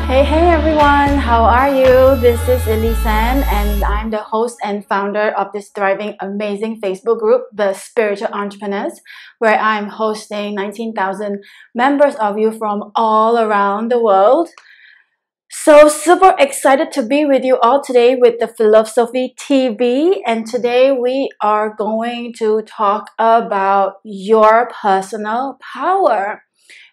Hey everyone, how are you? This is Elisan and I'm the host and founder of this thriving, amazing Facebook group, The Spiritual Entrepreneurs, where I'm hosting 19,000 members of you from all around the world. So super excited to be with you all today with the PhiLOVESOULphy TV, and today we are going to talk about your personal power.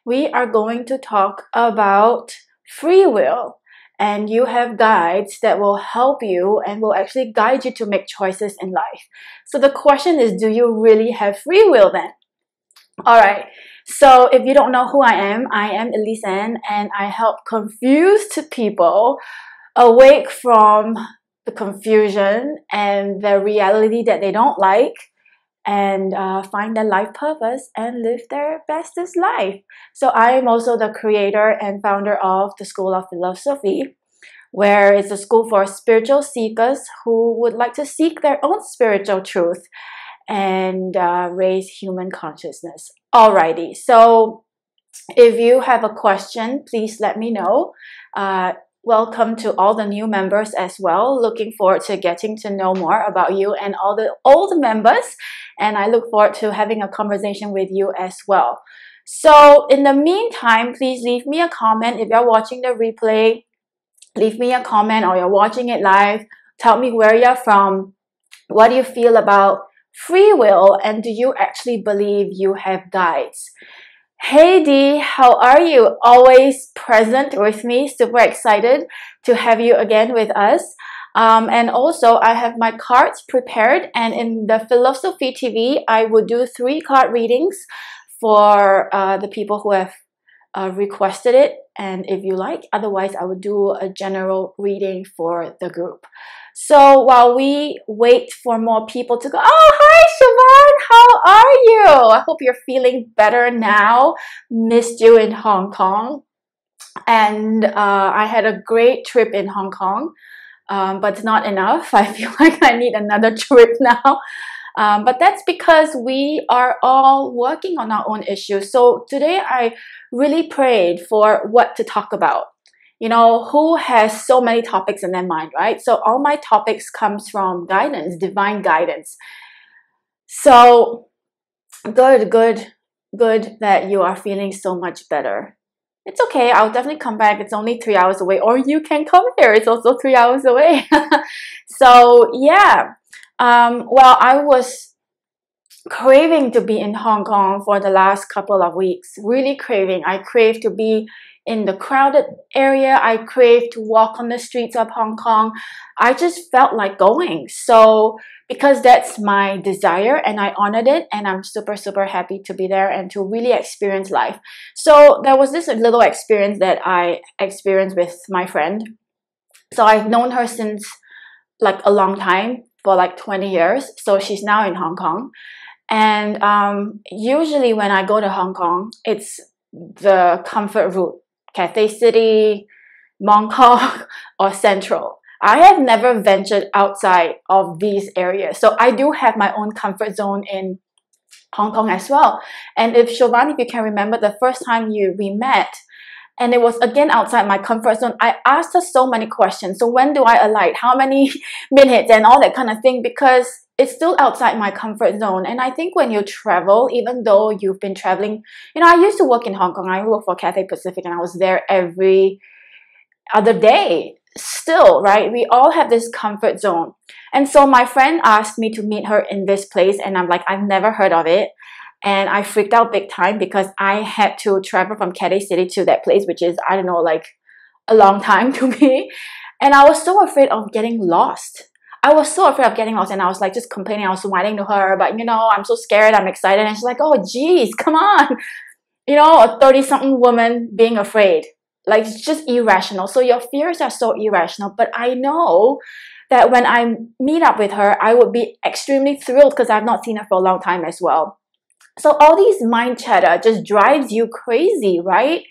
We are going to talk about free will, and you have guides that will help you and will actually guide you to make choices in life. So the question is, do you really have free will then? All right, so if you don't know who I am Elisan, and I help confused people awake from the confusion and the reality that they don't like, and find their life purpose and live their bestest life. So I am also the creator and founder of the School of PhiLOVESOULphy, where it's a school for spiritual seekers who would like to seek their own spiritual truth and raise human consciousness. Alrighty, so if you have a question, please let me know. Welcome to all the new members as well. Looking forward to getting to know more about you and all the old members. And I look forward to having a conversation with you as well. So in the meantime, please leave me a comment. If you're watching the replay, leave me a comment, or you're watching it live. Tell me where you're from. What do you feel about free will? And do you actually believe you have guides? Hey Dee, how are you? Always present with me. Super excited to have you again with us. And also, I have my cards prepared, and in the PhiLOVESOULphy TV, I will do 3 card readings for the people who have requested it, and if you like. Otherwise, I would do a general reading for the group. So while we wait for more people to go, oh, hi Siobhan, how are you? I hope you're feeling better now. Missed you in Hong Kong. And I had a great trip in Hong Kong, but it's not enough. I feel like I need another trip now. But that's because we are all working on our own issues. So today I really prayed for what to talk about. You know, who has so many topics in their mind, right? So all my topics comes from guidance, divine guidance. So good that you are feeling so much better. It's okay, I'll definitely come back. It's only 3 hours away, or you can come here. It's also 3 hours away. So yeah, well, I was craving to be in Hong Kong for the last couple of weeks. Really craving. I crave to be in the crowded area. I crave to walk on the streets of Hong Kong. I just felt like going. So because that's my desire, and I honored it, and I'm super happy to be there and to really experience life. So there was this little experience that I experienced with my friend. So I've known her since like a long time, for like 20 years. So she's now in Hong Kong. And usually when I go to Hong Kong, it's the comfort route, Cathay City, Mong Kok, or Central. I have never ventured outside of these areas. So I do have my own comfort zone in Hong Kong as well. And if Siobhan, if you can remember the first time we met, and it was again outside my comfort zone, I asked her so many questions. So when do I alight? How many minutes? And all that kind of thing, because it's still outside my comfort zone. And I think when you travel, even though you've been traveling, you know, I used to work in Hong Kong. I worked for Cathay Pacific, and I was there every other day. Still, right? We all have this comfort zone. And so my friend asked me to meet her in this place, and I'm like, I've never heard of it. And I freaked out big time because I had to travel from Cathay City to that place, which is, I don't know, like a long time to me. And I was so afraid of getting lost. I was so afraid of getting lost, and I was like just complaining. I was whining to her, but you know, I'm so scared, I'm excited. And she's like, oh geez, come on. You know, a 30-something woman being afraid. Like, it's just irrational. So your fears are so irrational. But I know that when I meet up with her, I would be extremely thrilled because I've not seen her for a long time as well. So all these mind chatter just drives you crazy, right?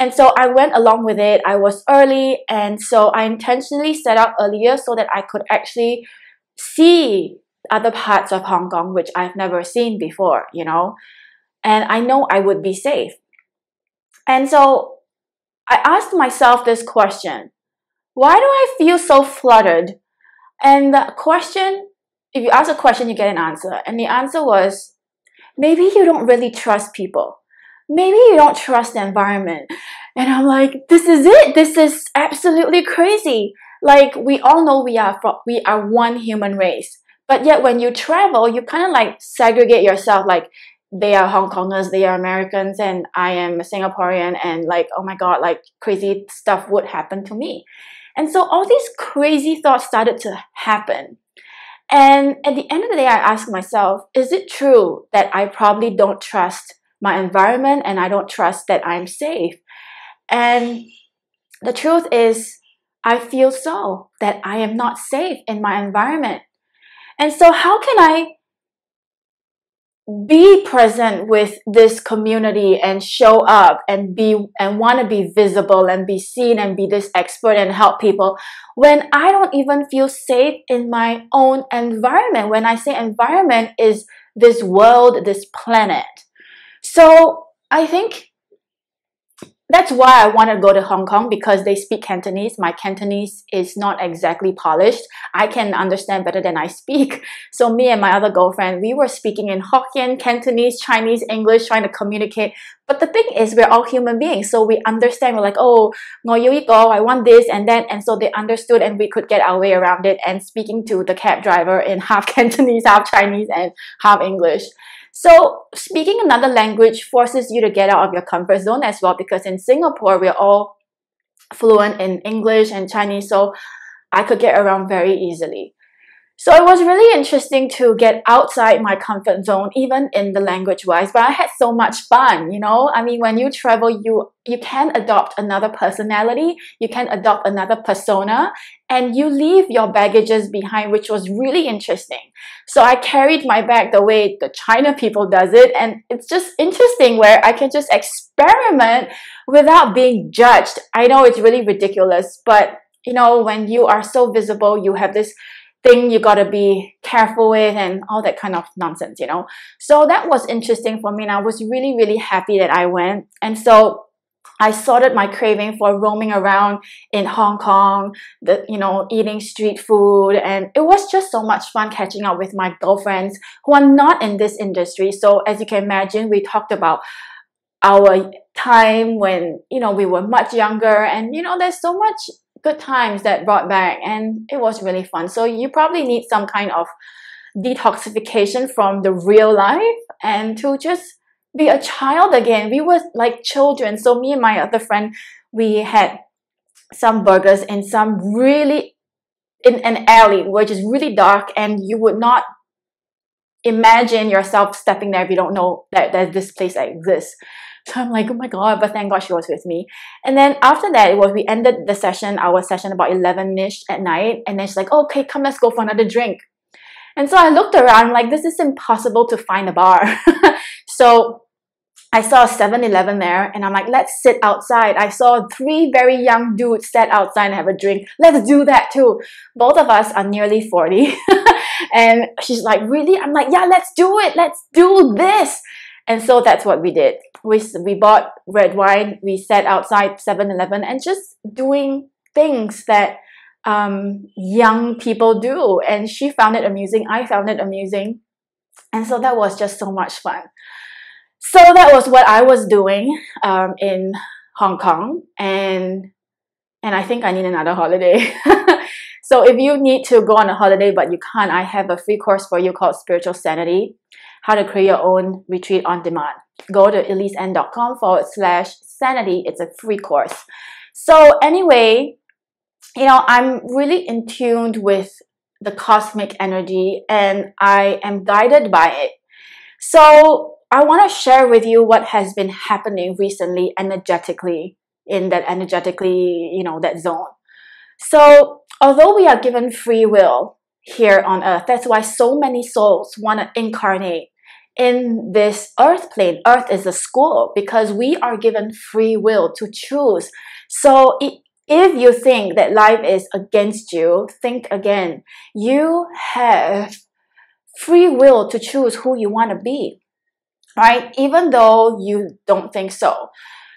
And so I went along with it. I was early, and so I intentionally set out earlier so that I could actually see other parts of Hong Kong, which I've never seen before, you know, and I know I would be safe. And so I asked myself this question. Why do I feel so fluttered? And the question, if you ask a question, you get an answer. And the answer was, maybe you don't really trust people. Maybe you don't trust the environment. And I'm like, this is it. This is absolutely crazy. Like, we all know we are one human race. But yet when you travel, you kind of like segregate yourself. Like, they are Hong Kongers, they are Americans, and I am a Singaporean. And like, oh my God, like crazy stuff would happen to me. And so all these crazy thoughts started to happen. And at the end of the day, I asked myself, is it true that I probably don't trust my environment and I don't trust that I'm safe? And the truth is, I feel so, that I am not safe in my environment. And so how can I be present with this community and show up and want to be visible and be seen and be this expert and help people when I don't even feel safe in my own environment? When I say environment, is this world, this planet. So I think that's why I want to go to Hong Kong, because they speak Cantonese. My Cantonese is not exactly polished. I can understand better than I speak. So me and my other girlfriend, we were speaking in Hokkien, Cantonese, Chinese, English, trying to communicate. But the thing is, we're all human beings. So we understand. We're like, oh, I want this and that. And so they understood, and we could get our way around it, and speaking to the cab driver in half Cantonese, half Chinese, and half English. So speaking another language forces you to get out of your comfort zone as well, because in Singapore, we're all fluent in English and Chinese, so I could get around very easily. So it was really interesting to get outside my comfort zone, even in the language-wise, but I had so much fun, you know? I mean, when you travel, you can adopt another personality, you can adopt another persona, and you leave your baggages behind, which was really interesting. So I carried my bag the way the China people does it, and it's just interesting where I can just experiment without being judged. I know it's really ridiculous, but you know, when you are so visible, you have this thing you gotta be careful with and all that kind of nonsense, you know. So that was interesting for me, and I was really, really happy that I went. And so I sorted my craving for roaming around in Hong Kong, eating street food, and it was just so much fun catching up with my girlfriends who are not in this industry. So as you can imagine, we talked about our time when, we were much younger, and, there's so much good times that brought back, and it was really fun. So you probably need some kind of detoxification from the real life and to just be a child again. We were like children. So me and my other friend, we had some burgers in in an alley which is really dark, and you would not imagine yourself stepping there if you don't know that this place exists. So I'm like, oh my God, but thank God she was with me. And then after that, we ended our session about 11-ish at night. And then she's like, oh, okay, come, let's go for another drink. And so I looked around like, this is impossible to find a bar. So I saw a 7-Eleven there, and I'm like, let's sit outside. I saw 3 very young dudes sat outside and have a drink. Let's do that too. Both of us are nearly 40. And she's like, really? I'm like, yeah, let's do it. Let's do this. And so that's what we did. We bought red wine. We sat outside 7-Eleven and just doing things that young people do. And she found it amusing. I found it amusing. And so that was just so much fun. So that was what I was doing in Hong Kong. And I think I need another holiday. So if you need to go on a holiday but you can't, I have a free course for you called Spiritual Sanity, how to create your own retreat on demand. Go to EliseN.com/sanity. It's a free course. So anyway, I'm really in tune with the cosmic energy, and I am guided by it. So I want to share with you what has been happening recently energetically in that that zone. So although we are given free will here on earth, that's why so many souls want to incarnate in this earth plane. Earth is a school because we are given free will to choose. So if you think that life is against you, think again. You have free will to choose who you want to be, right? Even though you don't think so.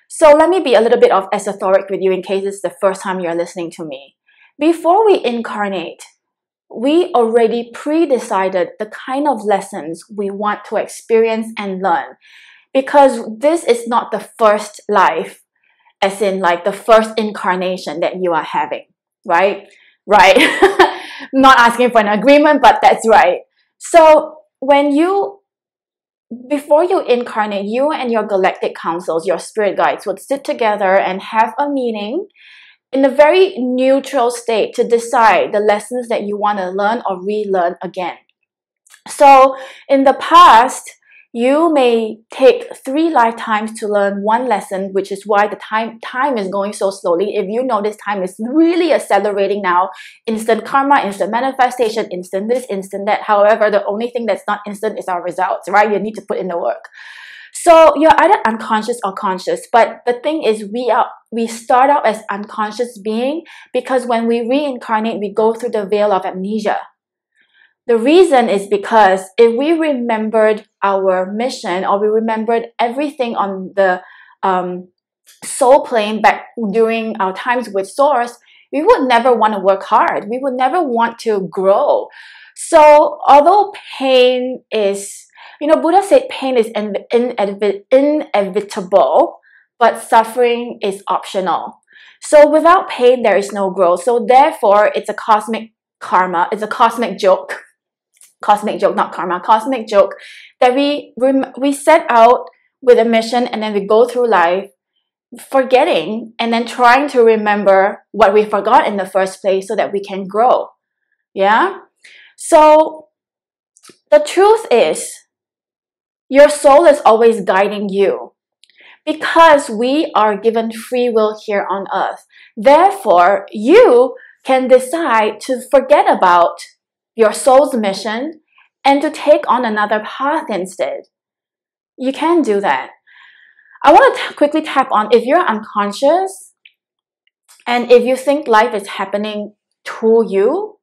So let me be a little bit of esoteric with you in case it's the first time you're listening to me. Before we incarnate, we already pre-decided the kind of lessons we want to experience and learn, because this is not the first life, as in like the first incarnation that you are having, right? Right. Not asking for an agreement, but that's right. So before you incarnate, you and your galactic councils, your spirit guides, would sit together and have a meeting in a very neutral state to decide the lessons that you want to learn or relearn again. So in the past, you may take 3 lifetimes to learn one lesson, which is why the time is going so slowly. If you notice, time is really accelerating now. Instant karma, instant manifestation, instant this, instant that. However, the only thing that's not instant is our results, right? You need to put in the work. So you're either unconscious or conscious. But the thing is, we start out as unconscious being because when we reincarnate, we go through the veil of amnesia. The reason is because if we remembered our mission or we remembered everything on the soul plane back during our times with Source, we would never want to work hard. We would never want to grow. So although pain is, Buddha said pain is inevitable, but suffering is optional. So without pain, there is no growth. So therefore, it's a cosmic karma. It's a cosmic joke. Cosmic joke, not karma, cosmic joke, that we set out with a mission and then we go through life forgetting and then trying to remember what we forgot in the first place so that we can grow. Yeah? So the truth is, your soul is always guiding you because we are given free will here on earth. Therefore, you can decide to forget about your soul's mission and to take on another path instead. You can do that. I want to quickly tap on, if you're unconscious and if you think life is happening to you,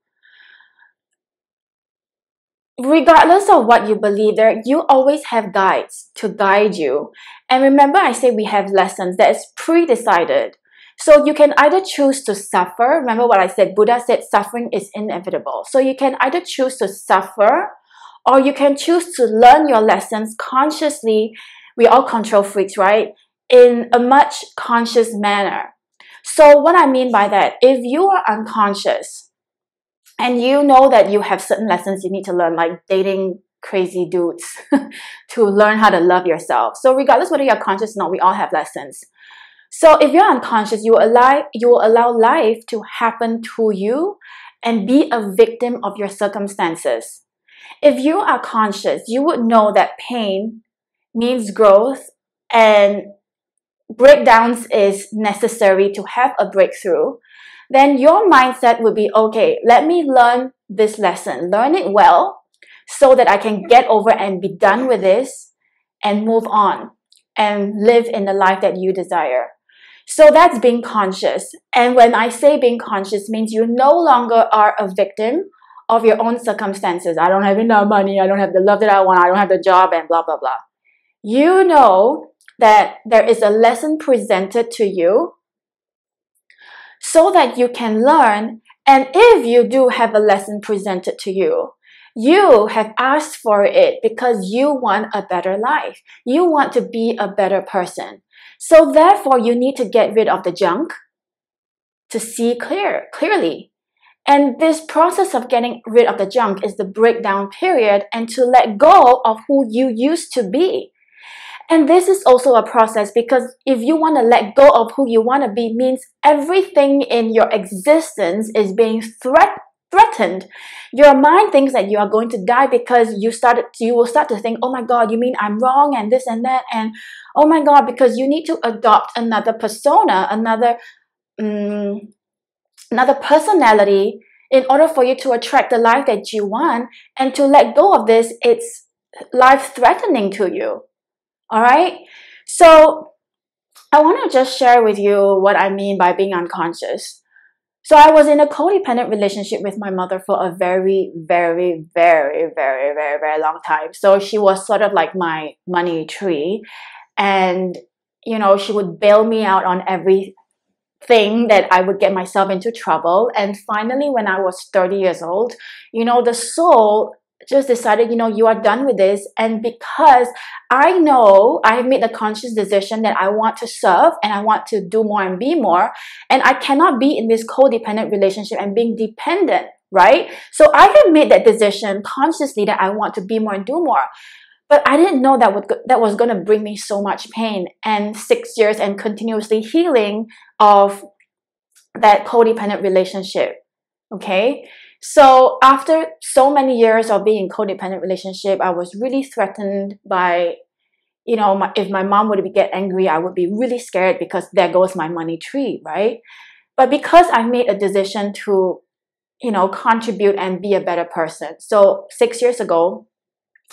regardless of what you believe, you always have guides to guide you. And remember, I say we have lessons that is pre-decided. So you can either choose to suffer. Remember what I said, Buddha said suffering is inevitable. So you can either choose to suffer or you can choose to learn your lessons consciously. We all control freaks, right? In a much conscious manner. So what I mean by that, if you are unconscious and you know that you have certain lessons you need to learn, like dating crazy dudes to learn how to love yourself. So regardless whether you're conscious or not, we all have lessons. So if you're unconscious, you will allow life to happen to you and be a victim of your circumstances. If you are conscious, you would know that pain means growth and breakdowns is necessary to have a breakthrough. Then your mindset would be, okay, let me learn this lesson, learn it well so that I can get over and be done with this and move on and live in the life that you desire. So that's being conscious. And when I say being conscious means you no longer are a victim of your own circumstances. I don't have enough money. I don't have the love that I want. I don't have the job and blah, blah, blah. You know that there is a lesson presented to you so that you can learn. And if you do have a lesson presented to you, you have asked for it because you want a better life. You want to be a better person. So therefore, you need to get rid of the junk to see clearly. And this process of getting rid of the junk is the breakdown period and to let go of who you used to be. And this is also a process because if you want to let go of who you want to be means everything in your existence is being threatened. Your mind thinks that you are going to die because you will start to think, oh my God, you mean I'm wrong and this and that, and oh my God, because you need to adopt another persona, another personality in order for you to attract the life that you want. And to let go of this, it's life-threatening to you. All right? So I want to just share with you what I mean by being unconscious. So I was in a codependent relationship with my mother for a very, very, very, very, very, very long time. So she was sort of like my money tree. And you know, she would bail me out on everything that I would get myself into trouble. And finally, when I was 30 years old, you know, the soul just decided, you know, you are done with this. And because I know I have made a conscious decision that I want to serve and I want to do more and be more, and I cannot be in this codependent relationship and being dependent, right? So I have made that decision consciously that I want to be more and do more. But I didn't know that was going to bring me so much pain and 6 years and continuously healing of that codependent relationship. Okay? So after so many years of being in codependent relationship, I was really threatened by, you know, if my mom would get angry, I would be really scared because there goes my money tree, right? But because I made a decision to, you know, contribute and be a better person. So 6 years ago,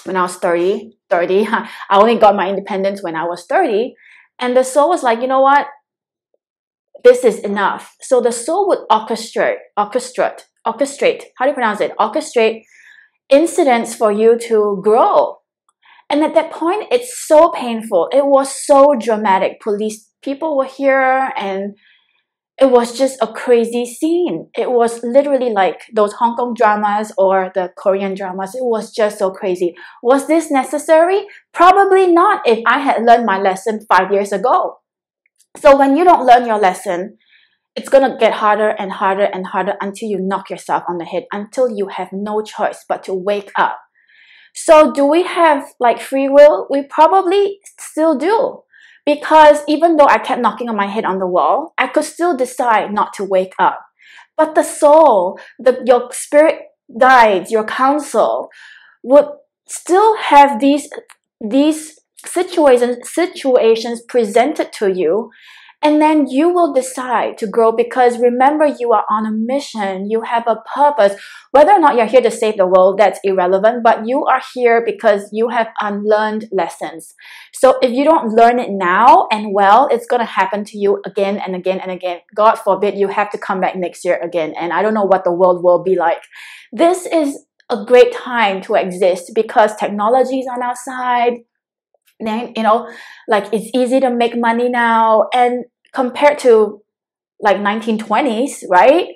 when I was 30, I only got my independence when I was 30. And the soul was like, you know what? This is enough. So the soul would orchestrate, how do you pronounce it? Orchestrate incidents for you to grow. And at that point, it's so painful. It was so dramatic. People were here and it was just a crazy scene. It was literally like those Hong Kong dramas or the Korean dramas. It was just so crazy. Was this necessary? Probably not if I had learned my lesson 5 years ago. So when you don't learn your lesson, it's going to get harder and harder and harder until you knock yourself on the head, until you have no choice but to wake up. So do we have like free will? We probably still do. Because even though I kept knocking on my head on the wall, I could still decide not to wake up. But the soul, your spirit guides, your counsel, would still have these situations presented to you, and then you will decide to grow, because remember, you are on a mission, you have a purpose. Whether or not you're here to save the world, that's irrelevant, but you are here because you have unlearned lessons. So if you don't learn it now and well, it's going to happen to you again and again and again. God forbid you have to come back next year again, and I don't know what the world will be like. This is a great time to exist because technology is on our side. Then, you know, like it's easy to make money now, and compared to like 1920s, right?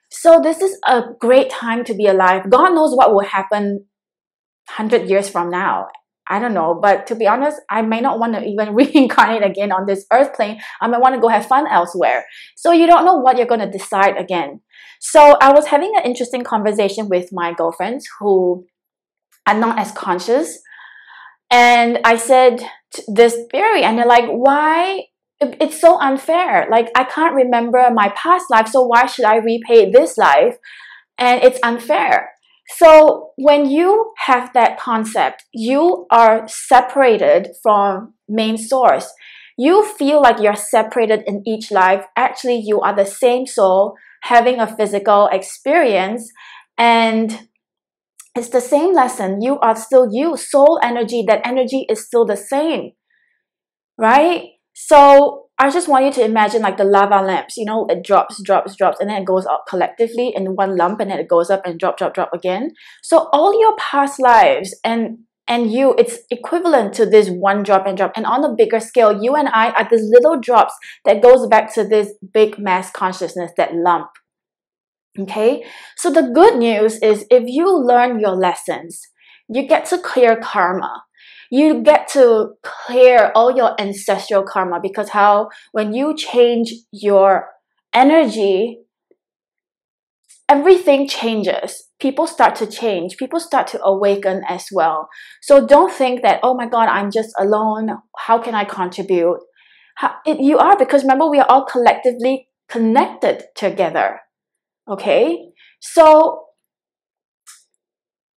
So this is a great time to be alive. God knows what will happen 100 years from now. I don't know, but to be honest, I may not want to even reincarnate again on this earth plane. I might want to go have fun elsewhere. So you don't know what you're going to decide again. So I was having an interesting conversation with my girlfriends who are not as conscious. And I said this theory, and they're like, why? It's so unfair. Like, I can't remember my past life, so why should I repay this life? And it's unfair. So when you have that concept, you are separated from main source. You feel like you're separated in each life. Actually, you are the same soul having a physical experience, and it's the same lesson. You are still you. Soul energy, that energy is still the same, right? So I just want you to imagine like the lava lamps, you know, it drops, and then it goes up collectively in one lump, and then it goes up and drop again. So all your past lives and you, it's equivalent to this one drop. And on a bigger scale, you and I are these little drops that goes back to this big mass consciousness, that lump. Okay, so the good news is if you learn your lessons, you get to clear karma. You get to clear all your ancestral karma, because when you change your energy, everything changes. People start to change. People start to awaken as well. So don't think that, oh my God, I'm just alone. How can I contribute? You are, because remember, we are all collectively connected together. Okay, so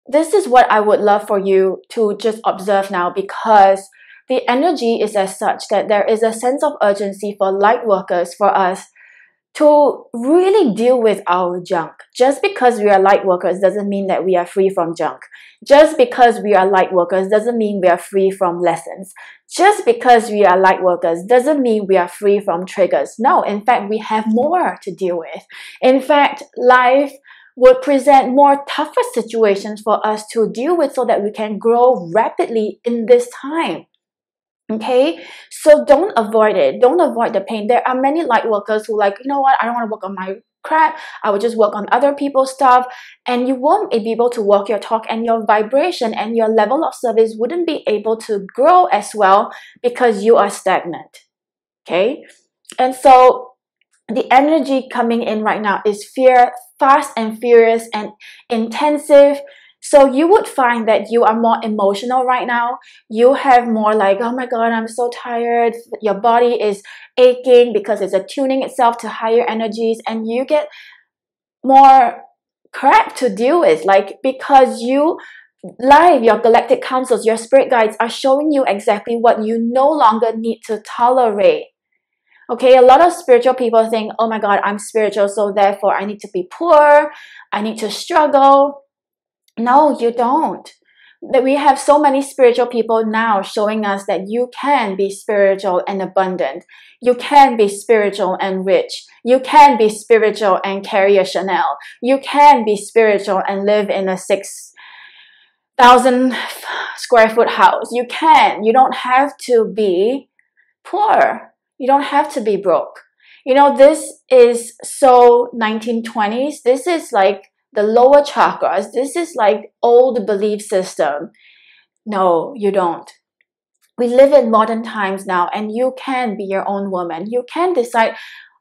this is what I would love for you to just observe now, because the energy is as such that there is a sense of urgency for light workers, for us to really deal with our junk. Just because we are light workers doesn't mean that we are free from junk. Just because we are light workers doesn't mean we are free from lessons. Just because we are light workers doesn't mean we are free from triggers. No, in fact, we have more to deal with. In fact, life would present more tougher situations for us to deal with so that we can grow rapidly in this time. Okay, so don't avoid it. Don't avoid the pain. There are many light workers who like, you know what, I don't want to work on my crap. I will just work on other people's stuff, and you won't be able to walk your talk, and your vibration and your level of service wouldn't be able to grow as well because you are stagnant. Okay, and so the energy coming in right now is fear, fast and furious and intensive. So you would find that you are more emotional right now. You have more like, oh my God, I'm so tired. Your body is aching because it's attuning itself to higher energies, and you get more crap to deal with, like, because you live, your galactic councils, your spirit guides are showing you exactly what you no longer need to tolerate. Okay, a lot of spiritual people think, oh my God, I'm spiritual, so therefore I need to be poor, I need to struggle. No, you don't. That we have so many spiritual people now showing us that you can be spiritual and abundant. You can be spiritual and rich. You can be spiritual and carry a Chanel. You can be spiritual and live in a 6,000 square foot house. You can. You don't have to be poor. You don't have to be broke. You know, this is so 1920s. This is like the lower chakras. This is like old belief system. No, you don't. We live in modern times now, and you can be your own woman. You can decide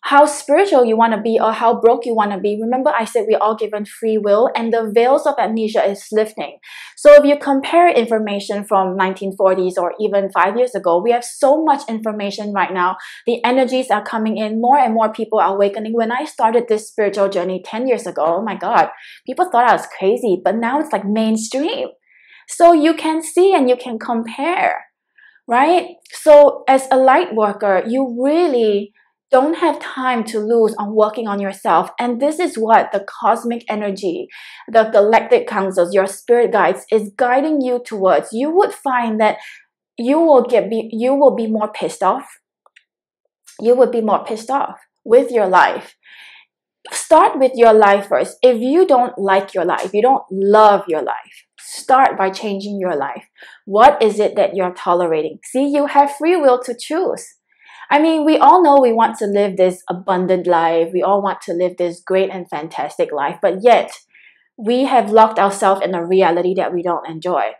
how spiritual you want to be or how broke you want to be. Remember, I said we're all given free will, and the veils of amnesia is lifting. So if you compare information from 1940s or even 5 years ago, we have so much information right now. The energies are coming in. More and more people are awakening. When I started this spiritual journey 10 years ago, oh my God, people thought I was crazy, but now it's like mainstream. So you can see and you can compare, right? So as a light worker, you really don't have time to lose on working on yourself. And this is what the cosmic energy, the galactic councils, your spirit guides is guiding you towards. You would find that you will be more pissed off. You would be more pissed off with your life. Start with your life first. If you don't like your life, you don't love your life, start by changing your life. What is it that you're tolerating? See, you have free will to choose. I mean, we all know we want to live this abundant life. We all want to live this great and fantastic life, but yet we have locked ourselves in a reality that we don't enjoy.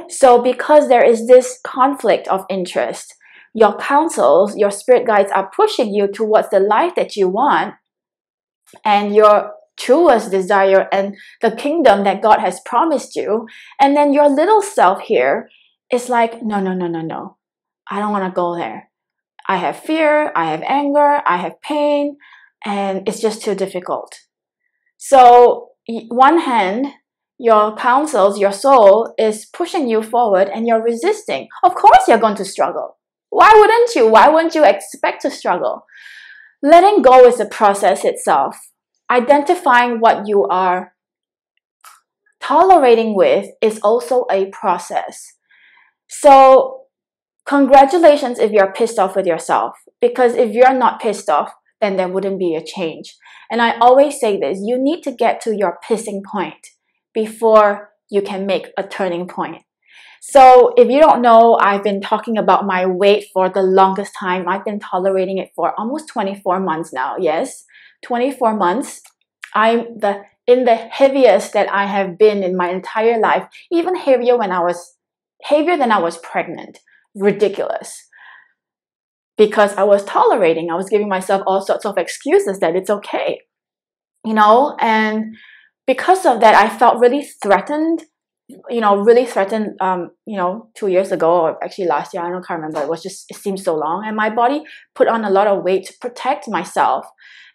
So because there is this conflict of interest, your counsels, your spirit guides are pushing you towards the life that you want and your truest desire and the kingdom that God has promised you. And then your little self here is like, no, no, no, no, no. I don't want to go there. I have fear, I have anger, I have pain, and it's just too difficult. So one hand, your counsels, your soul is pushing you forward and you're resisting. Of course you're going to struggle. Why wouldn't you? Why wouldn't you expect to struggle? Letting go is the process itself. Identifying what you are tolerating with is also a process. So congratulations if you're pissed off with yourself, because if you're not pissed off, then there wouldn't be a change. And I always say this, you need to get to your pissing point before you can make a turning point. So if you don't know, I've been talking about my weight for the longest time. I've been tolerating it for almost 24 months now. Yes, 24 months. I'm in the heaviest that I have been in my entire life, even heavier than I was pregnant. Ridiculous. Because I was tolerating, I was giving myself all sorts of excuses that it's okay, you know, and because of that, I felt really threatened, you know, 2 years ago, or actually last year, I can't remember, it seems so long, and my body put on a lot of weight to protect myself.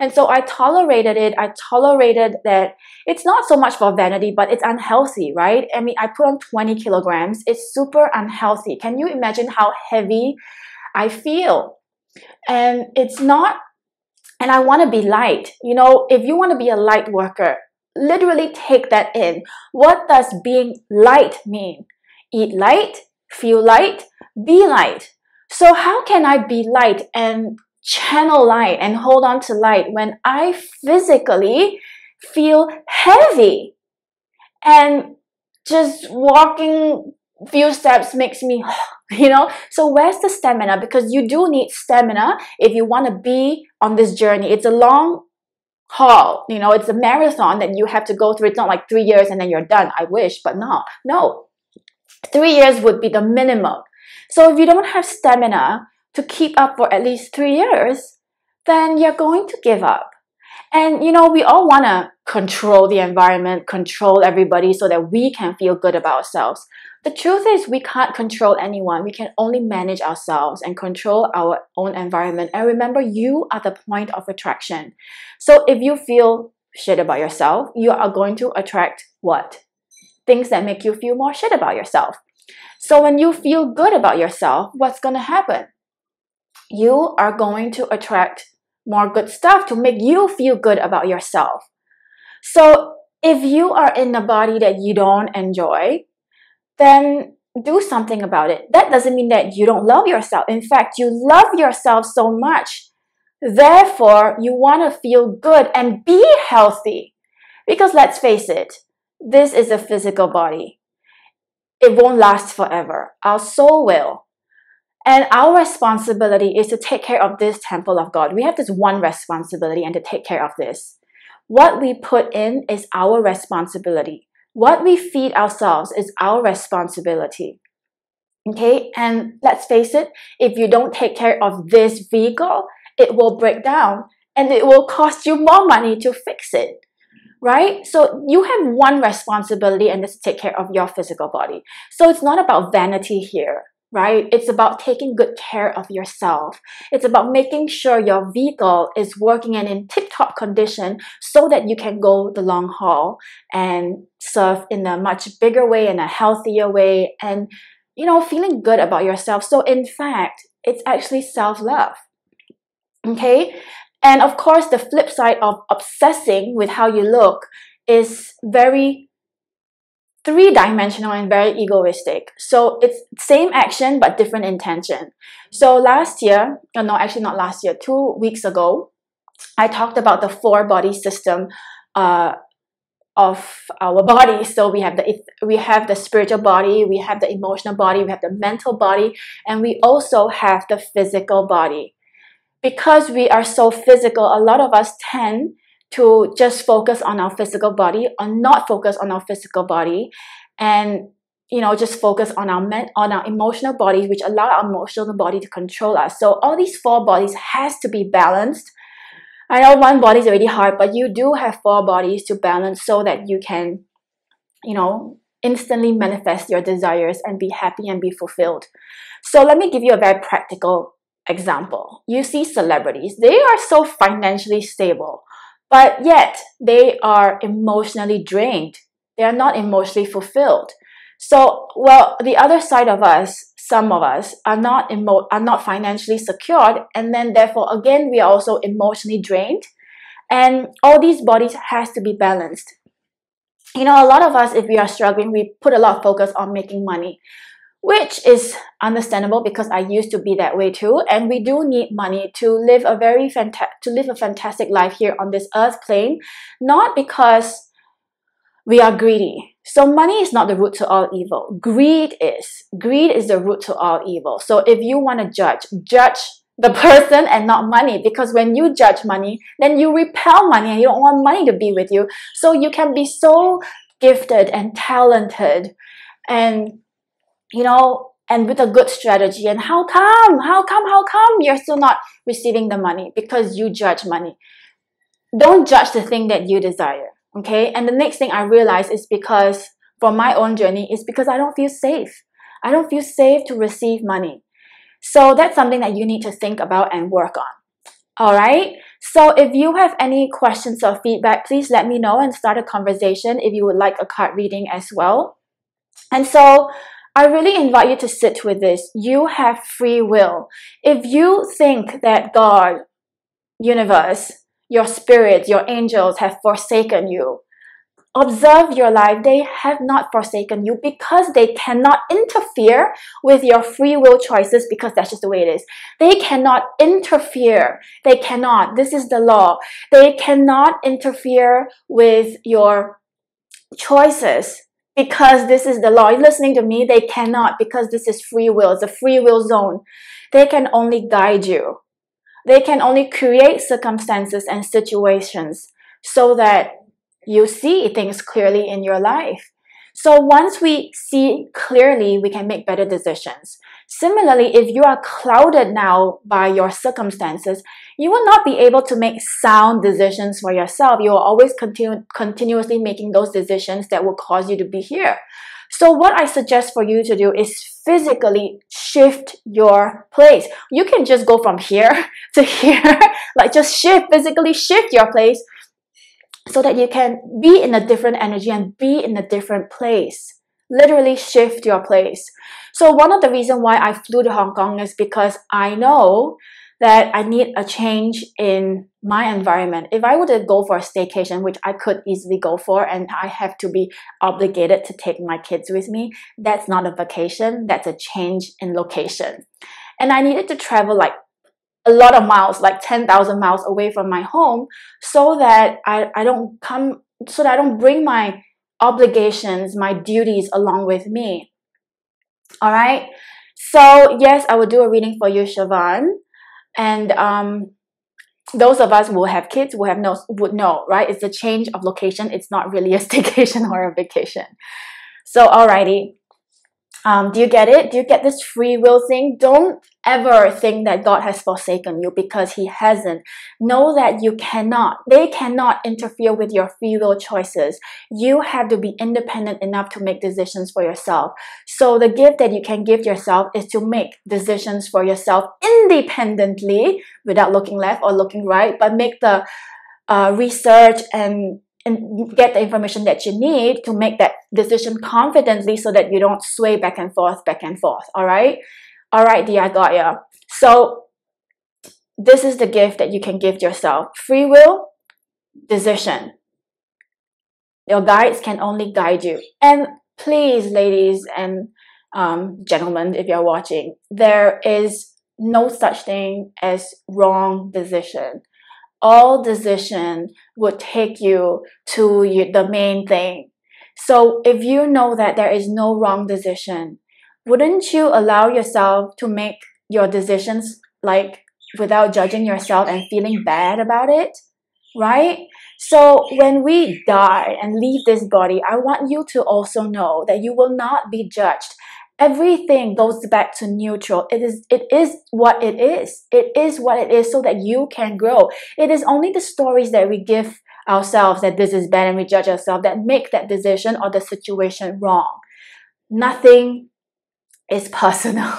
And so I tolerated it. I tolerated that it's not so much for vanity, but it's unhealthy, right? I mean, I put on 20 kilograms. It's super unhealthy. Can you imagine how heavy I feel? And it's not, and I want to be light. You know, if you want to be a light worker, literally take that in. What does being light mean? Eat light, feel light, be light. So how can I be light and channel light and hold on to light when I physically feel heavy and just walking few steps makes me, so where's the stamina? Because you do need stamina if you want to be on this journey. It's a long haul, it's a marathon that you have to go through. It's not like 3 years and then you're done. I wish, but no, 3 years would be the minimum. So if you don't have stamina to keep up for at least 3 years, then you're going to give up. And we all want to control the environment, control everybody so that we can feel good about ourselves. The truth is we can't control anyone. We can only manage ourselves and control our own environment. And remember, you are the point of attraction. So if you feel shit about yourself, you are going to attract what? Things that make you feel more shit about yourself. So when you feel good about yourself, what's going to happen? You are going to attract more good stuff to make you feel good about yourself. So if you are in a body that you don't enjoy, then do something about it. That doesn't mean that you don't love yourself. In fact, you love yourself so much. Therefore, you want to feel good and be healthy. Because let's face it, this is a physical body. It won't last forever. Our soul will. And our responsibility is to take care of this temple of God. We have this one responsibility and to take care of this. What we put in is our responsibility. What we feed ourselves is our responsibility. Okay? And let's face it, if you don't take care of this vehicle, it will break down and it will cost you more money to fix it. Right? So you have one responsibility, and that's to take care of your physical body. So it's not about vanity here. Right? It's about taking good care of yourself. It's about making sure your vehicle is working and in tip-top condition so that you can go the long haul and serve in a much bigger way, in a healthier way, and, feeling good about yourself. So in fact, it's actually self-love. Okay? And of course, the flip side of obsessing with how you look is very three-dimensional and very egoistic. So it's same action but different intention. So last year, no, actually not last year, 2 weeks ago, I talked about the 4-body system of our body. So we have the spiritual body, we have the emotional body, we have the mental body, and we also have the physical body. Because we are so physical, a lot of us tend to just focus on our physical body or not focus on our physical body and just focus on our emotional body, which allow our emotional body to control us. So all these 4 bodies has to be balanced. I know one body is already hard, but you do have 4 bodies to balance so that you can instantly manifest your desires and be happy and be fulfilled. So let me give you a very practical example. You see celebrities, they are so financially stable, but yet they are emotionally drained. They are not emotionally fulfilled. So, the other side of us, some of us, are not financially secured, and then therefore, again, we are also emotionally drained. And all these bodies has to be balanced. A lot of us, if we are struggling, we put a lot of focus on making money, which is understandable because I used to be that way too. And we do need money to live a fantastic life here on this earth plane, not because we are greedy. So money is not the root to all evil. Greed is. Greed is the root to all evil. So if you want to judge the person and not money, because when you judge money, then you repel money and you don't want money to be with you. So you can be so gifted and talented and and with a good strategy. And how come you're still not receiving the money? Because you judge money. Don't judge the thing that you desire, okay? And the next thing I realized is because, for my own journey, is because I don't feel safe. I don't feel safe to receive money. So that's something that you need to think about and work on. All right? So if you have any questions or feedback, please let me know and start a conversation if you would like a card reading as well. And so I really invite you to sit with this. You have free will. If you think that God, universe, your spirit, your angels have forsaken you, observe your life. They have not forsaken you because they cannot interfere with your free will choices, because that's just the way it is. They cannot interfere. They cannot. This is the law. They cannot interfere with your choices, because this is the law. You're listening to me, they cannot, because this is free will. It's a free will zone. They can only guide you. They can only create circumstances and situations so that you see things clearly in your life. So once we see clearly, we can make better decisions. Similarly, if you are clouded now by your circumstances, you will not be able to make sound decisions for yourself. You will always continuously making those decisions that will cause you to be here. So what I suggest for you to do is physically shift your place. You can just go from here to here, like just physically shift your place so that you can be in a different energy and be in a different place. Literally shift your place. So one of the reasons why I flew to Hong Kong is because I know that I need a change in my environment. If I were to go for a staycation, which I could easily go for, and I have to be obligated to take my kids with me, that's not a vacation, that's a change in location. And I needed to travel like a lot of miles, like 10,000 miles away from my home, so that I don't bring my obligations, my duties along with me. All right. So yes, I will do a reading for you, Siobhan. And those of us who have kids would know, right? It's a change of location. It's not really a staycation or a vacation. So alrighty. Do you get it? Do you get this free will thing? Don't ever think that God has forsaken you, because He hasn't. Know that they cannot interfere with your free will choices. You have to be independent enough to make decisions for yourself. So the gift that you can give yourself is to make decisions for yourself independently, without looking left or looking right, but make the research and get the information that you need to make that decision confidently, so that you don't sway back and forth. All right, dear, I got ya. So this is the gift that you can give yourself: free will, decision. Your guides can only guide you. And please, ladies and gentlemen, if you're watching, there is no such thing as wrong decision. All decision would take you to the main thing. So if you know that there is no wrong decision, wouldn't you allow yourself to make your decisions like without judging yourself and feeling bad about it? Right? So when we die and leave this body, I want you to also know that you will not be judged. Everything goes back to neutral. It is what it is. It is what it is, so that you can grow. It is only the stories that we give ourselves that this is bad and we judge ourselves that make that decision or the situation wrong. Nothing is personal.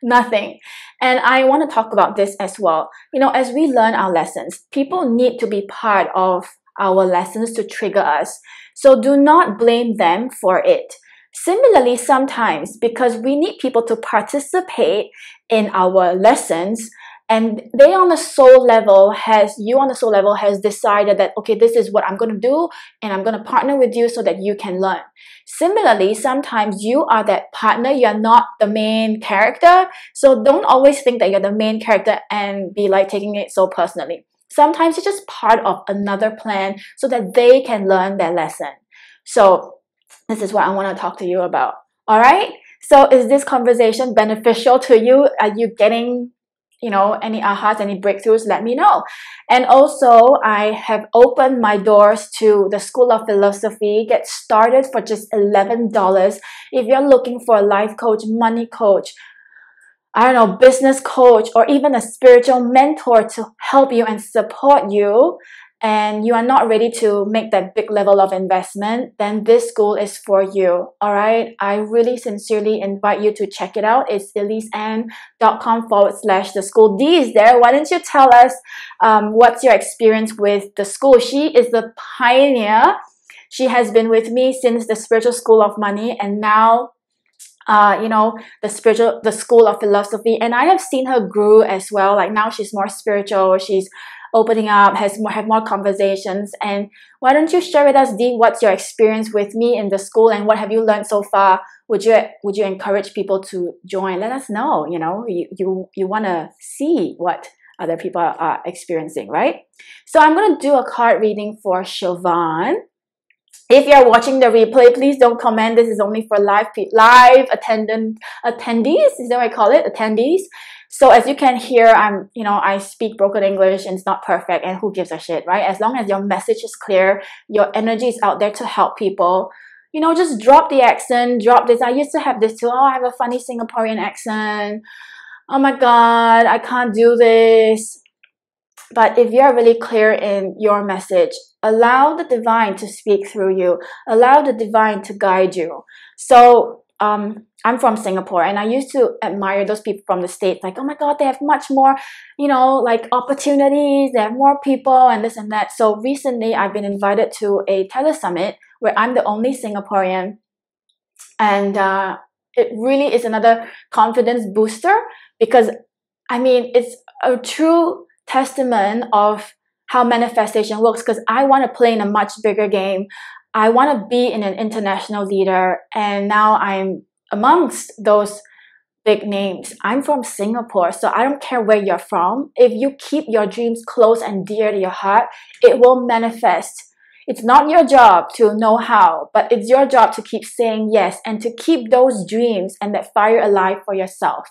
Nothing. And I want to talk about this as well. You know, as we learn our lessons, people need to be part of our lessons to trigger us. So do not blame them for it. Similarly, sometimes, because we need people to participate in our lessons, and they on the soul level has decided that, okay, this is what I'm going to do, and I'm going to partner with you so that you can learn. Similarly, sometimes you are that partner, you're not the main character. So don't always think that you're the main character and be like taking it so personally. Sometimes it's just part of another plan so that they can learn their lesson. So this is what I want to talk to you about. All right. So is this conversation beneficial to you? Are you getting, any ahas, any breakthroughs? Let me know. And also, I have opened my doors to the School of Philosophy. Get started for just $11. If you're looking for a life coach, money coach, business coach, or even a spiritual mentor to help you and support you, and you are not ready to make that big level of investment, then this school is for you. All right. I really sincerely invite you to check it out. It's eliseann.com/the school. D is there. Why don't you tell us what's your experience with the school? She is the pioneer. She has been with me since the Spiritual School of Money, and now the School of Philosophy. And I have seen her grow as well. Like now she's more spiritual. She's opening up, have more conversations. And why don't you share with us, Dee, what's your experience with me in the school and what have you learned so far? Would you encourage people to join? Let us know. You want to see what other people are experiencing, right? So I'm going to do a card reading for Siobhan. If you're watching the replay, please don't comment. This is only for live attendees. Is that what I call it? Attendees. So as you can hear, I speak broken English and it's not perfect, and who gives a shit, right? As long as your message is clear, your energy is out there to help people. Just drop the accent, drop this. I used to have this too. Oh, I have a funny Singaporean accent. Oh my God, I can't do this. But if you're really clear in your message, allow the divine to speak through you. Allow the divine to guide you. So I'm from Singapore, and I used to admire those people from the States. Like, oh my God, they have much more, like opportunities. They have more people and this and that. So recently, I've been invited to a telesummit where I'm the only Singaporean. And it really is another confidence booster because, it's a true testament of how manifestation works, because I want to play in a much bigger game. I want to be in an international leader, and now I'm amongst those big names. I'm from Singapore, so I don't care where you're from. If you keep your dreams close and dear to your heart, it will manifest. It's not your job to know how, but it's your job to keep saying yes and to keep those dreams and that fire alive for yourself.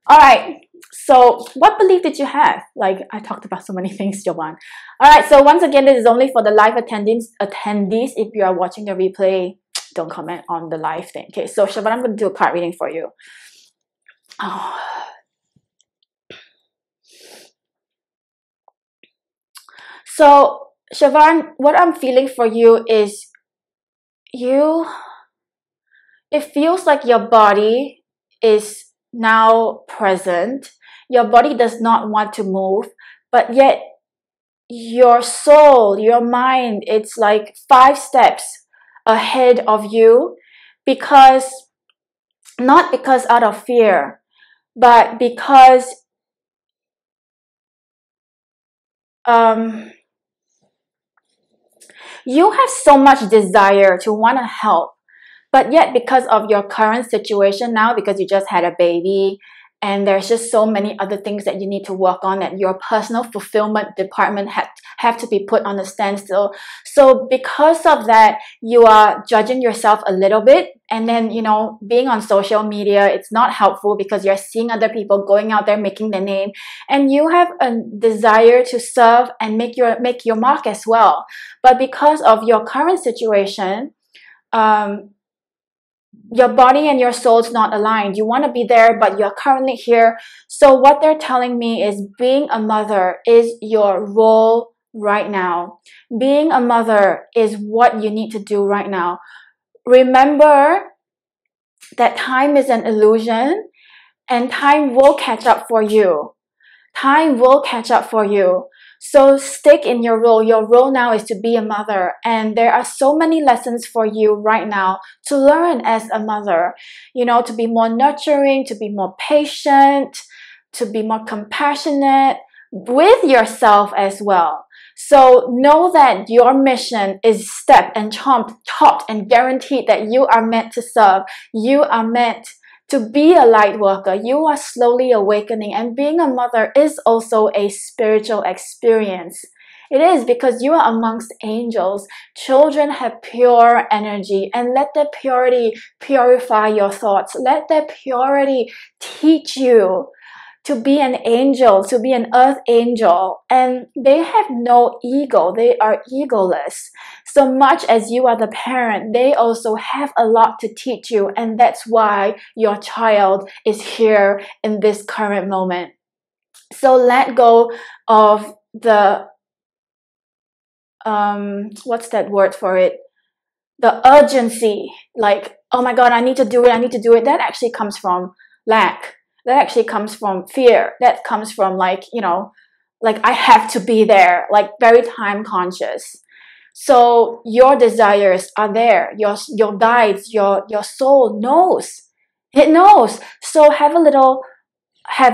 All right, so what belief did you have? Like, I talked about so many things, Joanne. All right, so once again, this is only for the live attendees. If you are watching the replay, don't comment on the live thing. Okay, so Siobhan, I'm going to do a card reading for you. Oh. So, Siobhan, what I'm feeling for you is it feels like your body is now present. Your body does not want to move, but yet your soul, your mind, it's like 5 steps ahead of you, not because out of fear, but because you have so much desire to want to help. But yet, because of your current situation now, because you just had a baby, and there's just so many other things that you need to work on, that your personal fulfillment department have to be put on a standstill. So because of that, you are judging yourself a little bit. And then, being on social media, it's not helpful because you're seeing other people going out there making their name. And you have a desire to serve and make your mark as well. But because of your current situation, your body and your soul is not aligned. You want to be there, but you're currently here. So what they're telling me is being a mother is your role right now. Being a mother is what you need to do right now. Remember that time is an illusion, and time will catch up for you. Time will catch up for you. So stick in your role. Your role now is to be a mother. And there are so many lessons for you right now to learn as a mother. To be more nurturing, to be more patient, to be more compassionate with yourself as well. So know that your mission is stepped and chopped and guaranteed that you are meant to serve. You are meant to be a light worker. You are slowly awakening, and being a mother is also a spiritual experience. It is, because you are amongst angels. Children have pure energy, and let their purity purify your thoughts. Let their purity teach you to be an angel, to be an earth angel. And they have no ego. They are egoless. So much as you are the parent, they also have a lot to teach you. And that's why your child is here in this current moment. So let go of the, what's that word for it? The urgency. Like, oh my God, I need to do it. I need to do it. That actually comes from lack. That actually comes from fear. That comes from like I have to be there, like very time conscious. So your desires are there. Your guides, your soul knows. It knows. So have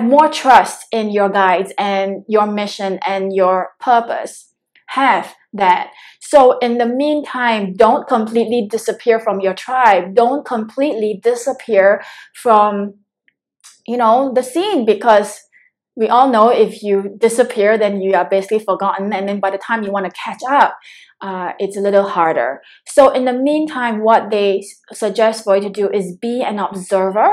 more trust in your guides and your mission and your purpose. Have that. So in the meantime, don't completely disappear from your tribe. Don't completely disappear from the scene, because we all know if you disappear, then you are basically forgotten. And then by the time you want to catch up, it's a little harder. So in the meantime, what they suggest for you to do is be an observer.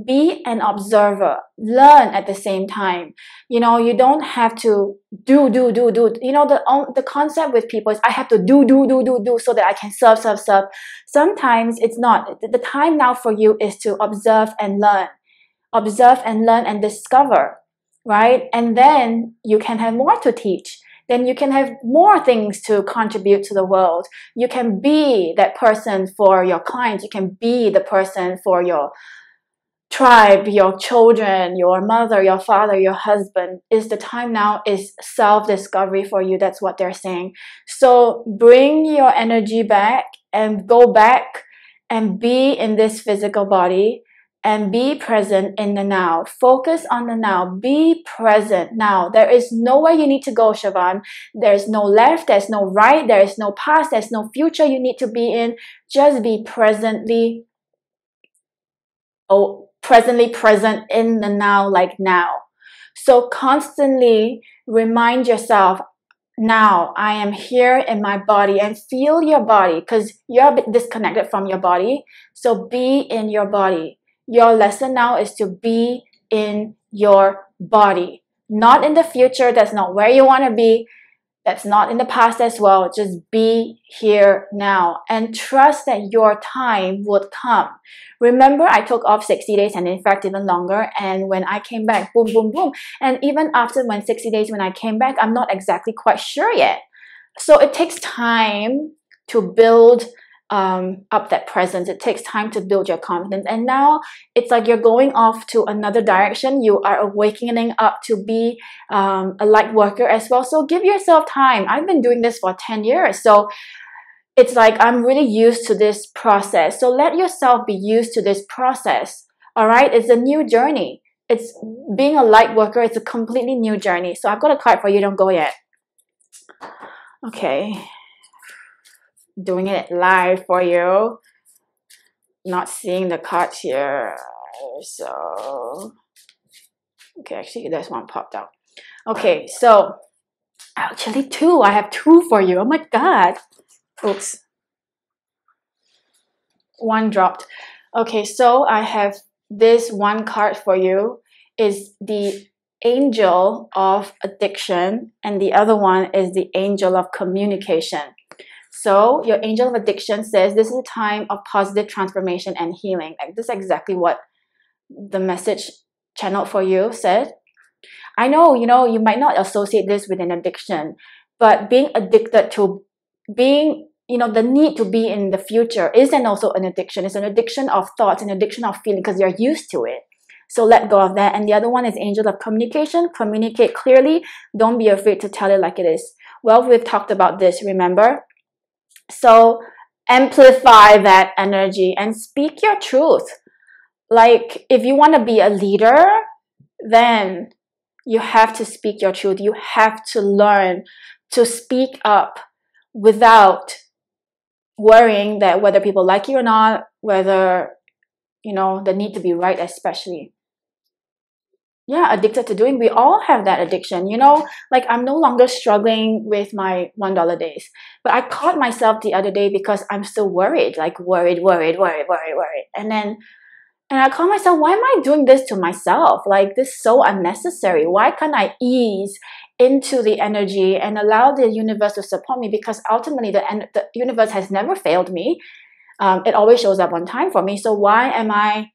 Be an observer. Learn at the same time. You know, you don't have to do. You know, the concept with people is I have to do so that I can serve. Sometimes it's not. The time now for you is to observe and learn. Observe and learn and discover, right? And then you can have more to teach. Then you can have more things to contribute to the world. You can be that person for your clients. You can be the person for your tribe, your children, your mother, your father, your husband. Is the time now is self-discovery for you. That's what they're saying. So bring your energy back and go back and be in this physical body and be present in the now. Focus on the now. Be present now. There is nowhere you need to go, Siobhan. There's no left, there's no right, there is no past, there's no future you need to be in. Just be presently present in the now, like now. So constantly remind yourself, now I am here in my body, and feel your body because you're a bit disconnected from your body. So be in your body. Your lesson now is to be in your body, not in the future. That's not where you want to be. That's not in the past as well. Just be here now and trust that your time would come. Remember, I took off 60 days and in fact even longer. And when I came back, boom, boom, boom. And even after 60 days when I came back, I'm not exactly quite sure yet. So it takes time to build up that presence. It takes time to build your confidence. And now it's like you're going off to another direction. You are awakening up to be a light worker as well. So give yourself time. I've been doing this for 10 years. So it's like I'm really used to this process. So let yourself be used to this process. All right. It's a new journey. It's being a light worker. It's a completely new journey. So I've got a card for you. Don't go yet. Okay. Doing it live for you, not seeing the cards here. So okay, actually there's one popped out. Okay, so actually two. I have two for you. Oh my god. Oops, one dropped. Okay, so I have this one card for you is the angel of addiction, and the other one is the angel of communication. So your angel of addiction says this is a time of positive transformation and healing. Like this is exactly what the message channeled for you said. I know, you might not associate this with an addiction, but being addicted to being, the need to be in the future isn't also an addiction. It's an addiction of thoughts, an addiction of feeling because you're used to it. So let go of that. And the other one is angel of communication. Communicate clearly. Don't be afraid to tell it like it is. Well, we've talked about this, remember? So amplify that energy and speak your truth. Like if you want to be a leader, then you have to speak your truth. You have to learn to speak up without worrying that whether people like you or not, whether, the need to be right especially. Yeah, addicted to doing. We all have that addiction, like I'm no longer struggling with my $1 days, but I caught myself the other day because I'm still worried, like worried. And I caught myself, why am I doing this to myself? Like this is so unnecessary. Why can't I ease into the energy and allow the universe to support me? Because ultimately the universe has never failed me. It always shows up on time for me. So why am I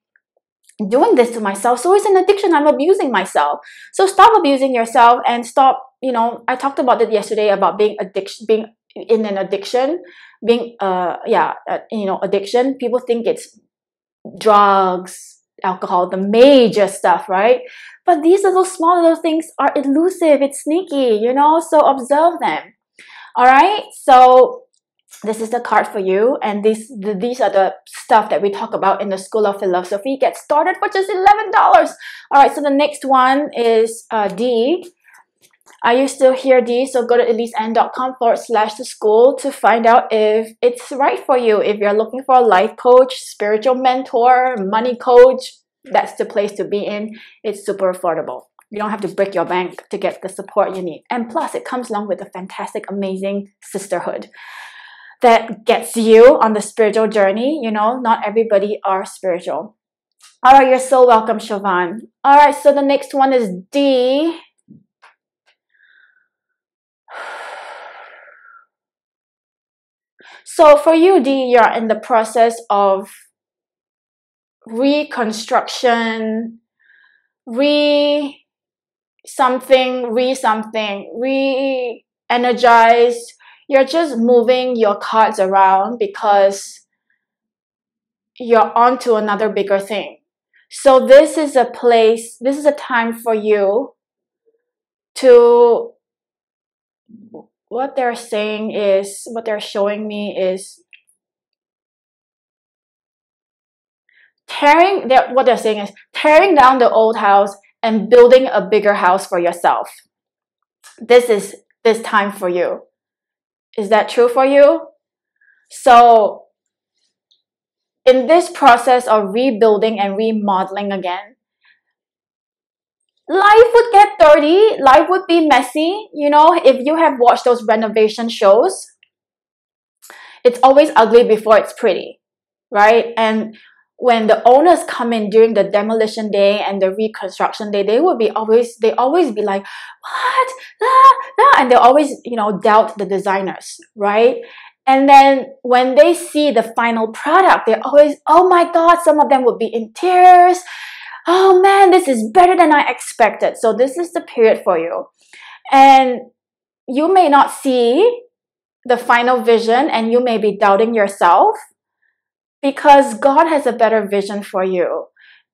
doing this to myself? So it's an addiction. I'm abusing myself. So stop abusing yourself and stop, I talked about it yesterday about being in an addiction, addiction. People think it's drugs, alcohol, the major stuff, right? But these little small little things are elusive. It's sneaky, so observe them. All right. So this is the card for you, and these are the stuff that we talk about in the School of Philosophy. Get started for just $11. All right, so the next one is D. Are you still here, D? So go to eliseann.com/the school to find out if it's right for you. If you're looking for a life coach, spiritual mentor, money coach, that's the place to be in. It's super affordable. You don't have to break your bank to get the support you need. And plus, it comes along with a fantastic, amazing sisterhood that gets you on the spiritual journey. You know, not everybody are spiritual. All right, you're so welcome, Siobhan. All right, so the next one is D. So for you, D, you're in the process of reconstruction, re-energize. You're just moving your cards around because you're on to another bigger thing. So this is a time for you to, what they're showing me is tearing down the old house and building a bigger house for yourself. This is this time for you. Is that true for you? So in this process of rebuilding and remodeling again, life would get dirty, life would be messy. You know, if you have watched those renovation shows, it's always ugly before it's pretty, right? And when the owners come in during the demolition day and the reconstruction day, they always be like, what? And they always, you know, doubt the designers, right? And then when they see the final product, they're always, oh my God, some of them would be in tears. Oh man, this is better than I expected. So this is the period for you. And you may not see the final vision and you may be doubting yourself because God has a better vision for you.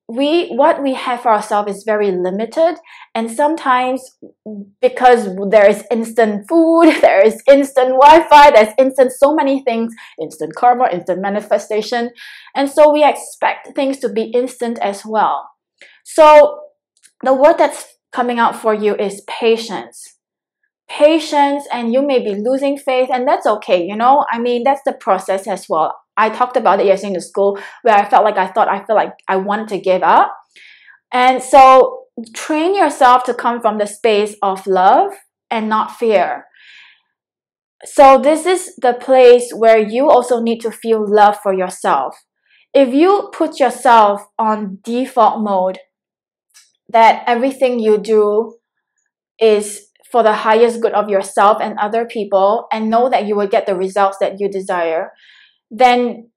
What we have for ourselves is very limited, and sometimes because there is instant food, there is instant Wi-Fi, there's instant so many things, instant karma, instant manifestation, and so we expect things to be instant as well. So the word that's coming out for you is patience. Patience, and you may be losing faith, and that's okay, you know. I mean, that's the process as well. I talked about it yesterday in the school where I feel like I wanted to give up. And so train yourself to come from the space of love and not fear. So this is the place where you also need to feel love for yourself. If you put yourself on default mode, that everything you do is for the highest good of yourself and other people, and know that you will get the results that you desire, then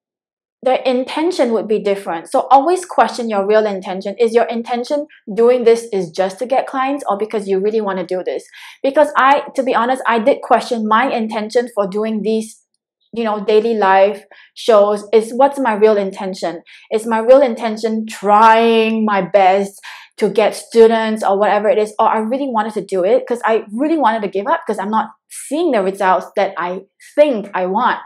the intention would be different. So always question your real intention. Is your intention doing this is just to get clients, or because you really want to do this? Because to be honest, I did question my intention for doing these, you know, daily life shows. Is what's my real intention? Is my real intention trying my best to get students or whatever it is, or I really wanted to do it because I really wanted to give up because I'm not seeing the results that I think I want?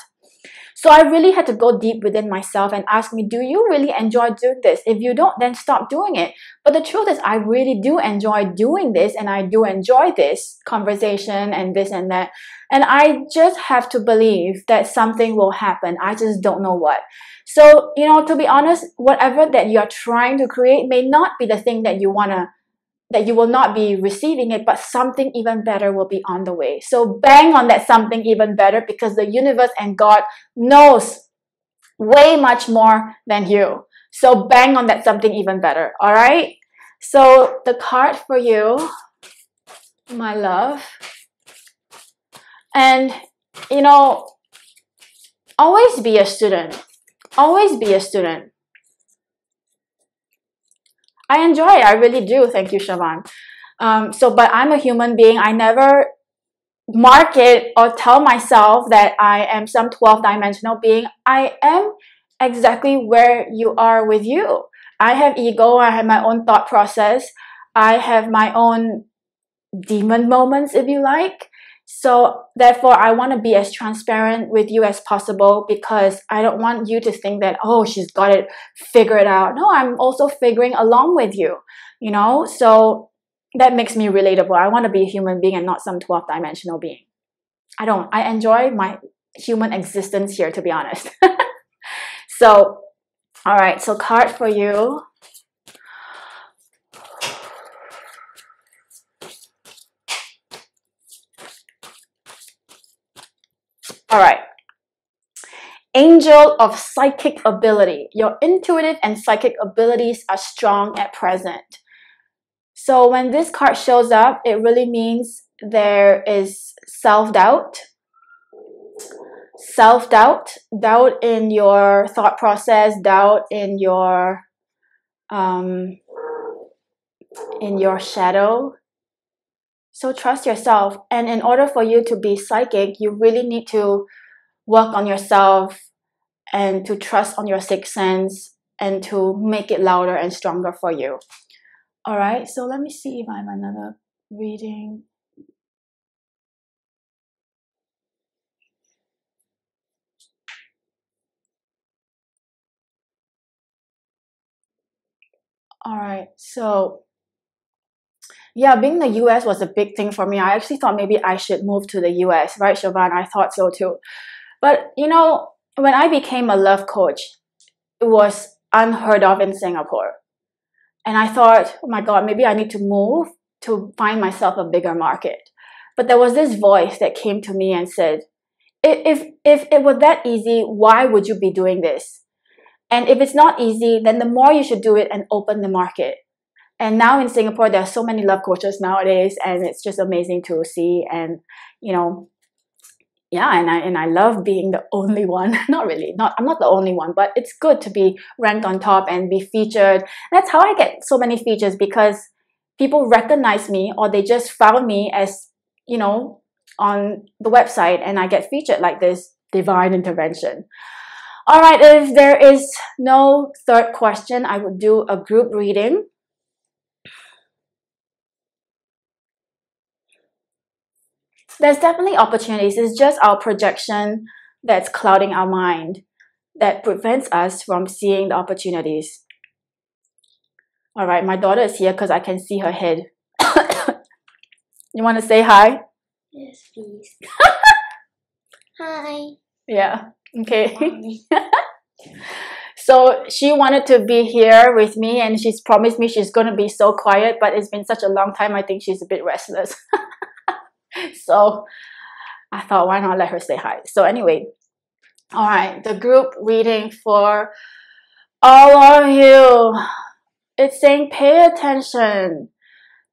So I really had to go deep within myself and ask me, do you really enjoy doing this? If you don't, then stop doing it. But the truth is, I really do enjoy doing this, and I do enjoy this conversation and this and that. And I just have to believe that something will happen. I just don't know what. So, you know, to be honest, whatever that you're trying to create may not be the thing that you will not be receiving it, but something even better will be on the way. So bang on that something even better, because the universe and God knows way much more than you. So bang on that something even better, all right? So the card for you, my love, and, you know, always be a student. Always be a student. I enjoy it. I really do. Thank you, Siobhan. But I'm a human being. I never market or tell myself that I am some 12th dimensional being. I am exactly where you are with you. I have ego. I have my own thought process. I have my own demon moments, if you like. So therefore, I want to be as transparent with you as possible, because I don't want you to think that, oh, she's got it figured out. No, I'm also figuring along with you, you know? So that makes me relatable. I want to be a human being and not some 12th dimensional being. I enjoy my human existence here, to be honest. So, all right, so card for you. All right. Angel of psychic ability. Your intuitive and psychic abilities are strong at present. So when this card shows up, it really means there is self-doubt. Self-doubt, doubt in your thought process, doubt in your shadow. So trust yourself. And in order for you to be psychic, you really need to work on yourself and to trust on your sixth sense and to make it louder and stronger for you. All right, so let me see if I have another reading. All right, so yeah, being in the US was a big thing for me. I actually thought maybe I should move to the US, right, Siobhan? I thought so too. But you know, when I became a love coach, it was unheard of in Singapore. And I thought, oh my God, maybe I need to move to find myself a bigger market. But there was this voice that came to me and said, if it were that easy, why would you be doing this? And if it's not easy, then the more you should do it and open the market. And now in Singapore, there are so many love coaches nowadays, and it's just amazing to see. And, you know, yeah, and I love being the only one. Not really, I'm not the only one, but it's good to be ranked on top and be featured. That's how I get so many features, because people recognize me or they just found me as, you know, on the website, and I get featured like this. Divine intervention. All right, if there is no third question, I would do a group reading. There's definitely opportunities. It's just our projection that's clouding our mind that prevents us from seeing the opportunities. All right, my daughter is here because I can see her head. You want to say hi? Yes, please. Hi. Yeah, okay. So she wanted to be here with me, and she's promised me she's going to be so quiet, but it's been such a long time, I think she's a bit restless. So I thought, why not let her say hi? So anyway, all right, the group reading for all of you. It's saying pay attention.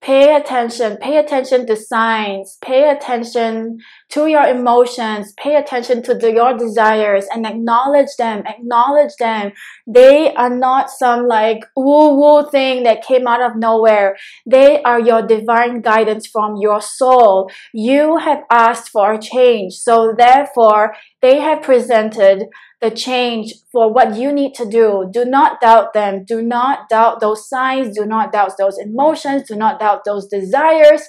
Pay attention. Pay attention to signs. Pay attention to your emotions. Pay attention to your desires and acknowledge them. Acknowledge them. They are not some like woo-woo thing that came out of nowhere. They are your divine guidance from your soul. You have asked for a change. So therefore, they have presented the change for what you need to do. Do not doubt them. Do not doubt those signs. Do not doubt those emotions. Do not doubt those desires.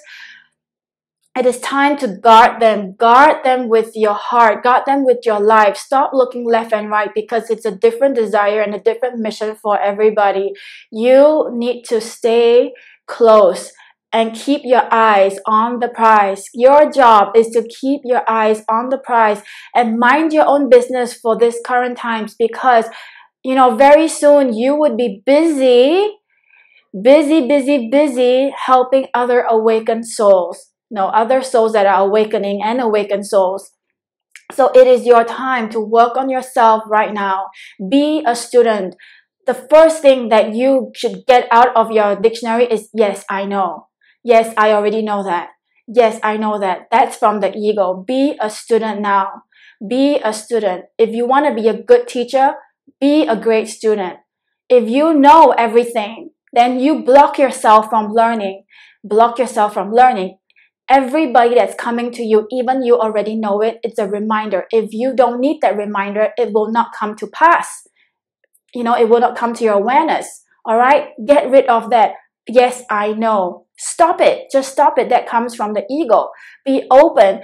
It is time to guard them. Guard them with your heart. Guard them with your life. Stop looking left and right, because it's a different desire and a different mission for everybody. You need to stay close and keep your eyes on the prize. Your job is to keep your eyes on the prize and mind your own business for this current times, because, you know, very soon you would be busy helping other awakened souls. No, other souls that are awakening and awakened souls. So it is your time to work on yourself right now. Be a student. The first thing that you should get out of your dictionary is, yes, I know. Yes, I already know that. Yes, I know that. That's from the ego. Be a student now. Be a student. If you want to be a good teacher, be a great student. If you know everything, then you block yourself from learning. Block yourself from learning. Everybody that's coming to you, even you already know it, it's a reminder. If you don't need that reminder, it will not come to pass. You know, it will not come to your awareness. All right? Get rid of that. Yes, I know. Stop it. Just stop it. That comes from the ego. Be open.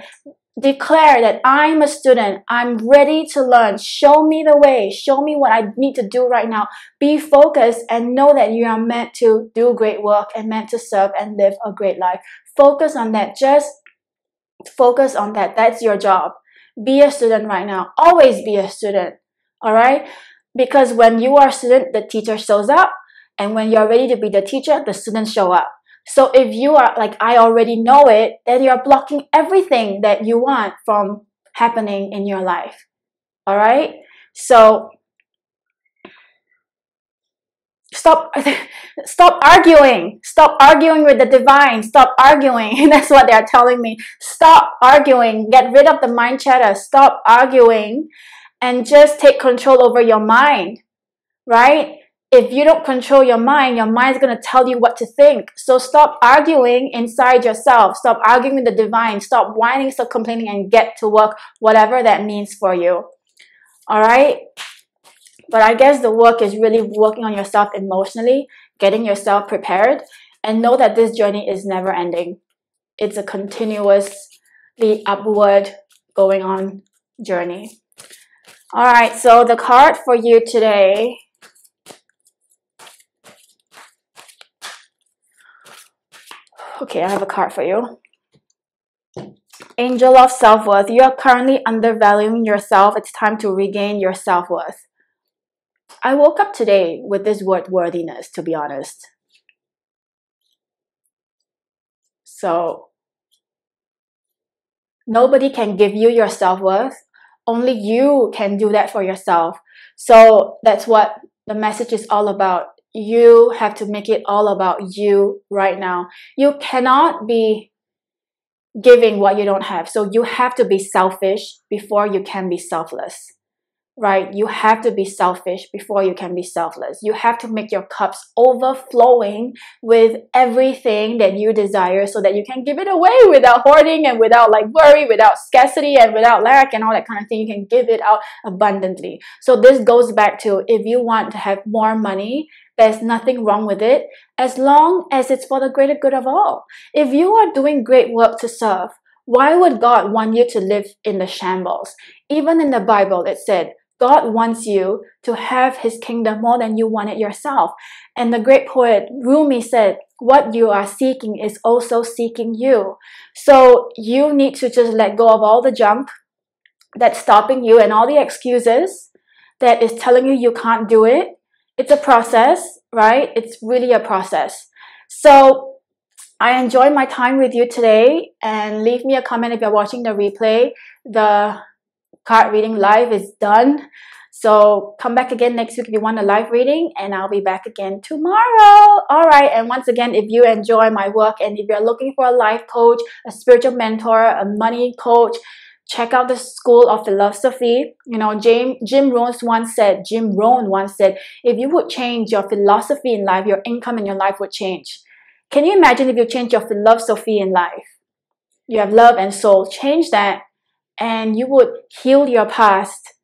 Declare that I'm a student. I'm ready to learn. Show me the way. Show me what I need to do right now. Be focused and know that you are meant to do great work and meant to serve and live a great life. Focus on that. Just focus on that. That's your job. Be a student right now. Always be a student. All right? Because when you are a student, the teacher shows up. And when you're ready to be the teacher, the students show up. So if you are like, I already know it, then you're blocking everything that you want from happening in your life. All right? So stop arguing. Stop arguing with the divine. Stop arguing. That's what they're telling me. Stop arguing. Get rid of the mind chatter. Stop arguing and just take control over your mind, right? If you don't control your mind's going to tell you what to think. So stop arguing inside yourself. Stop arguing with the divine. Stop whining, stop complaining, and get to work, whatever that means for you. All right? But I guess the work is really working on yourself emotionally, getting yourself prepared, and know that this journey is never ending. It's a continuously upward going on journey. All right, so the card for you today. Okay, I have a card for you. Angel of Self-Worth. You are currently undervaluing yourself. It's time to regain your self-worth. I woke up today with this word worthiness, to be honest. So, nobody can give you your self-worth. Only you can do that for yourself. So, that's what the message is all about. You have to make it all about you right now. You cannot be giving what you don't have. So, you have to be selfish before you can be selfless. Right? You have to be selfish before you can be selfless. You have to make your cups overflowing with everything that you desire so that you can give it away without hoarding and without like worry, without scarcity and without lack and all that kind of thing. You can give it out abundantly. So this goes back to, if you want to have more money, there's nothing wrong with it as long as it's for the greater good of all. If you are doing great work to serve, why would God want you to live in the shambles? Even in the Bible, it said, God wants you to have His kingdom more than you want it yourself. And the great poet Rumi said, what you are seeking is also seeking you. So you need to just let go of all the junk that's stopping you and all the excuses that is telling you you can't do it. It's a process, right? It's really a process. So I enjoyed my time with you today, and leave me a comment if you're watching the replay. The card reading live is done. So come back again next week if you want a live reading, and I'll be back again tomorrow. All right. And once again, if you enjoy my work and if you're looking for a life coach, a spiritual mentor, a money coach, check out the School of Philosophy. You know, Jim Rohn once said, if you would change your philosophy in life, your income in your life would change. Can you imagine if you change your philosophy in life? You have love and soul. Change that, and you would heal your past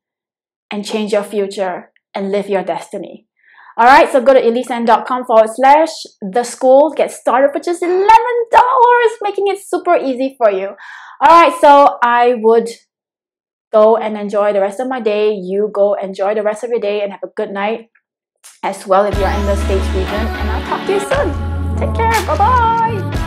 and change your future and live your destiny. All right, so go to elisan.com/the school. Get started for just $11, making it super easy for you. All right, so I would go and enjoy the rest of my day. You go enjoy the rest of your day and have a good night as well if you're in the States region. And I'll talk to you soon. Take care. Bye-bye.